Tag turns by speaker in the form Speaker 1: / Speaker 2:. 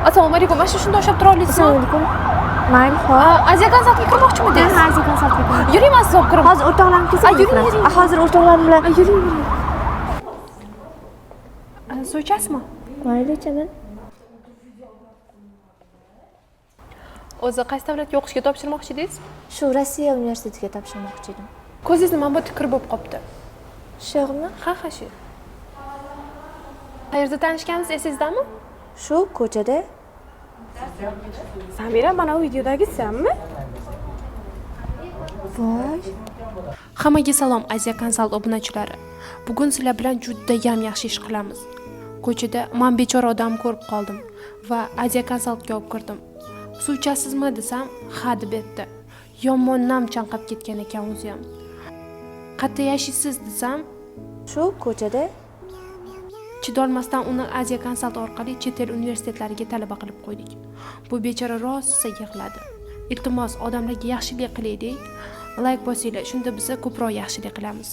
Speaker 1: Assalomu alaykum. Mana shunda ushlab tura olasizmi?
Speaker 2: Assalomu alaykum. Mayli, xo'p.
Speaker 1: Aziya konsertga kirmoqchimidingiz?
Speaker 2: Ha, Aziya konsertga kiraman.
Speaker 1: Yuring, men sizni olib kiraman.
Speaker 2: Hozir o'rtoqlarim kelsa,
Speaker 1: yuring.
Speaker 2: Hozir o'rtoqlarim bilan.
Speaker 1: Yuring. Suv ichasizmi?
Speaker 2: Mayli, ichaman.
Speaker 1: O'zi qaysi davlatga o'qishga topshirmoqchi edingiz?
Speaker 2: Shu Rossiya universitetiga topshirmoqchi edim.
Speaker 1: Ko'zingiz nima bu tikir bo'lib qopti?
Speaker 2: Sho'g'mi?
Speaker 1: Ha, shu. Qayerda tanishgansiz esingizdami?
Speaker 2: Shu ko'chada.
Speaker 3: Samira, mana bu videodagisanmi?
Speaker 2: Voy.
Speaker 1: Hammaga salom Aziya Consult obunachilari. Bugun sizlar bilan juda yaxshi ish qilamiz. Ko'chada men bechora odam ko'rib qoldim va Aziya Consultga olib kirdim. Suv ichasizmi desam, ha deb aytdi. Yomonam chanqab ketgan ekan o'zi ham. Qayerda yashaysiz desam,
Speaker 2: Shu ko'chada.
Speaker 1: chidolmasdan uni Aziya Consult orqali chet el universitetlariga talaba qilib qo'ydik. Bu bechora rosa yig'ladi. Iltimos, odamlarga yaxshilik qilaylik. Like bosinglar, shunda biz ko'proq yaxshilik qilamiz.